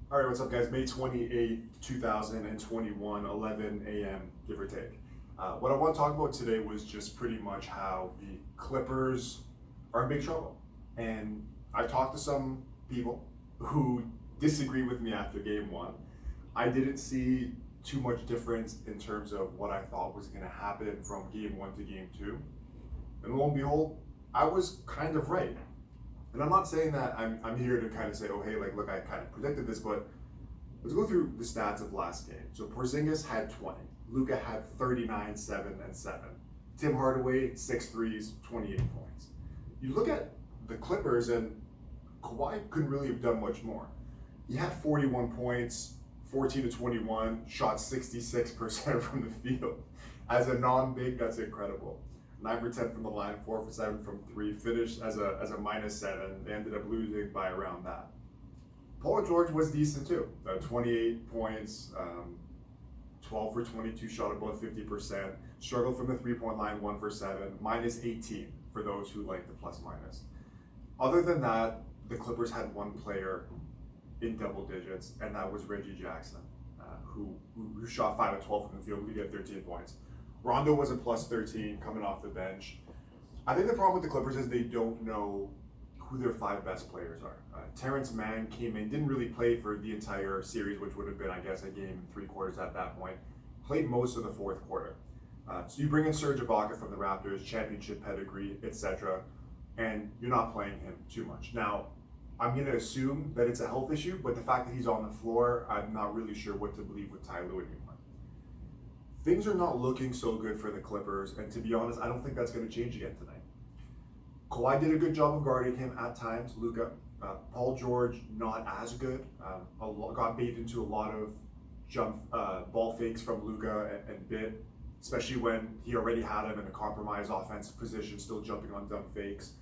All right, what's up, guys? May 28th, 2021, 11 a.m., give or take. What I want to talk about today was just pretty much how the Clippers are in big trouble. And I've talked to some people who disagree with me after game one. I didn't see too much difference in terms of what I thought was going to happen from game one to game two. And lo and behold, I was kind of right. And I'm not saying that I'm here to kind of say, oh, hey, like, look, I kind of predicted this, but let's go through the stats of last game. So Porzingis had 20. Luka had 39, 7, and 7. Tim Hardaway, 6 threes, 28 points. You look at the Clippers, and Kawhi couldn't really have done much more. He had 41 points, 14 to 21, shot 66% from the field. As a non-big, that's incredible. 9 for 10 from the line, 4 for 7 from 3, finished as a -7. They ended up losing by around that. Paul George was decent too. 28 points, 12 for 22, shot above 50%. Struggled from the 3-point line, 1 for 7, -18 for those who like the plus minus. Other than that, the Clippers had one player in double digits, and that was Reggie Jackson, who shot 5 of 12 from the field. We get 13 points. Rondo was a plus 13 coming off the bench. I think the problem with the Clippers is they don't know who their 5 best players are. Terrence Mann came in, didn't really play for the entire series, which would have been, I guess, a game and 3/4 at that point. Played most of the fourth quarter. So you bring in Serge Ibaka from the Raptors, championship pedigree, etc., and you're not playing him too much. Now, I'm going to assume that it's a health issue, but the fact that he's on the floor, I'm not really sure what to believe with Ty Lue anymore. Things are not looking so good for the Clippers, and to be honest, I don't think that's going to change again tonight. Kawhi did a good job of guarding him at times, Luka. Paul George, not as good. Got baited into a lot of jump ball fakes from Luka and bit, especially when he already had him in a compromised offensive position, still jumping on dumb fakes.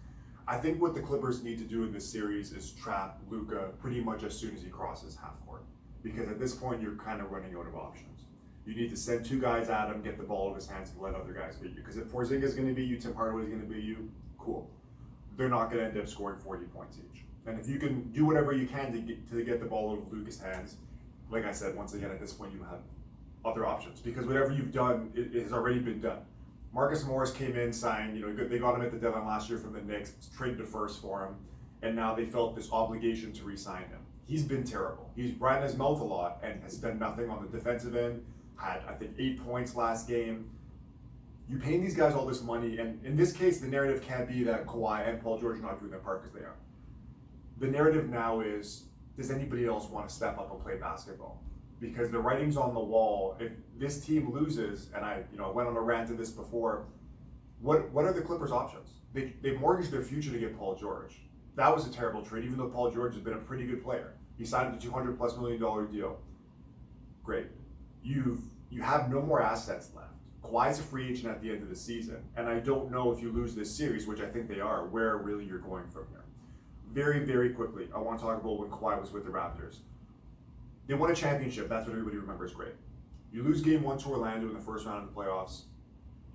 I think what the Clippers need to do in this series is trap Luka pretty much as soon as he crosses half court, because at this point you're kind of running out of options. You need to send 2 guys at him, get the ball in his hands, and let other guys beat you. Because if Porzingis is going to beat you, Tim Hardaway is going to beat you, cool. They're not going to end up scoring 40 points each. And if you can do whatever you can to get the ball out of Luka's hands, like I said, once again, at this point, you have other options. Because whatever you've done, it has already been done. Marcus Morris came in, signed, they got him at the deadline last year from the Knicks, traded a first for him, and now they felt this obligation to re-sign him. He's been terrible. He's ran his mouth a lot and has done nothing on the defensive end. Had, I think, 8 points last game. You paying these guys all this money, and in this case, the narrative can't be that Kawhi and Paul George are not doing their part, because they are. The narrative now is, does anybody else want to step up and play basketball? Because the writing's on the wall. If this team loses, and I went on a rant of this before, what are the Clippers' options? They mortgaged their future to get Paul George. That was a terrible trade, even though Paul George has been a pretty good player. He signed a $200+ million deal. Great. You have no more assets left. Kawhi's a free agent at the end of the season, and I don't know if you lose this series, which I think they are, where really you're going from here. Very, very quickly, I want to talk about when Kawhi was with the Raptors. They won a championship. That's what everybody remembers. Great. You lose game 1 to Orlando in the first round of the playoffs.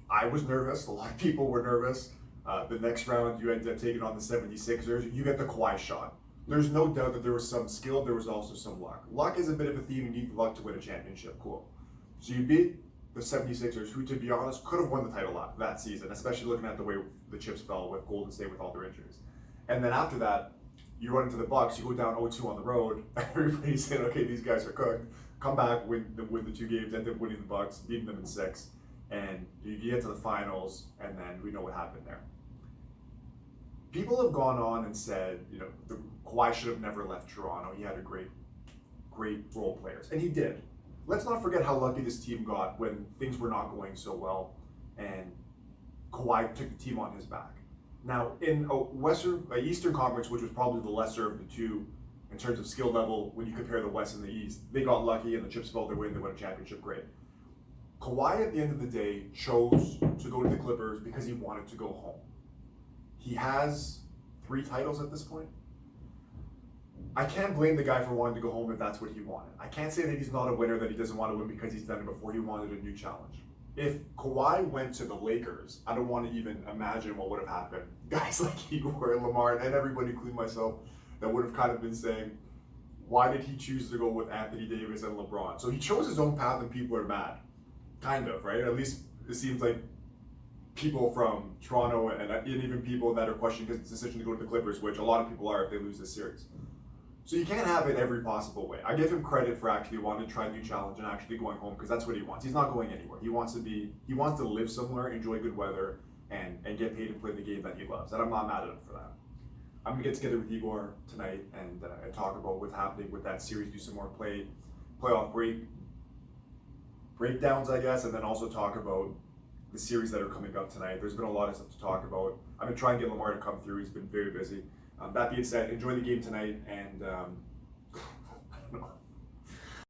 I was nervous. A lot of people were nervous. The next round, you ended up taking on the 76ers. You get the Kawhi shot. There's no doubt that there was some skill. There was also some luck. Luck is a bit of a theme. You need luck to win a championship. Cool. So you beat the 76ers, who, to be honest, could have won the title that season, especially looking at the way the chips fell with Golden State with all their injuries. And then after that, you run into the Bucks, you go down 0-2 on the road, everybody's saying, okay, these guys are cooked. Come back, win the 2 games, end up winning the Bucks, beating them in 6, and you get to the finals, and then we know what happened there. People have gone on and said, Kawhi should have never left Toronto. He had a great role players, and he did. Let's not forget how lucky this team got when things were not going so well, and Kawhi took the team on his back. Now, in a Eastern Conference, which was probably the lesser of the two in terms of skill level, when you compare the West and the East, they got lucky and the chips fell their way and they won a championship. Great. Kawhi, at the end of the day, chose to go to the Clippers because he wanted to go home. He has 3 titles at this point. I can't blame the guy for wanting to go home if that's what he wanted. I can't say that he's not a winner, that he doesn't want to win because he's done it before. He wanted a new challenge. If Kawhi went to the Lakers, I don't want to even imagine what would have happened. Guys like Igor, Lamar, and everybody, including myself, that would have kind of been saying, why did he choose to go with Anthony Davis and LeBron? So he chose his own path and people are mad. Kind of, right? At least it seems like people from Toronto and even people that are questioning his decision to go to the Clippers, which a lot of people are if they lose this series. So you can't have it every possible way. I give him credit for actually wanting to try a new challenge and actually going home because that's what he wants. He's not going anywhere. He wants to live somewhere, enjoy good weather, and get paid to play the game that he loves. And I'm not mad at him for that. I'm gonna get together with Igor tonight and talk about what's happening with that series, do some more playoff breakdowns, I guess, and then also talk about the series that are coming up tonight. There's been a lot of stuff to talk about. I'm gonna try and get Lamar to come through. He's been very busy. That being said, enjoy the game tonight, and I don't know.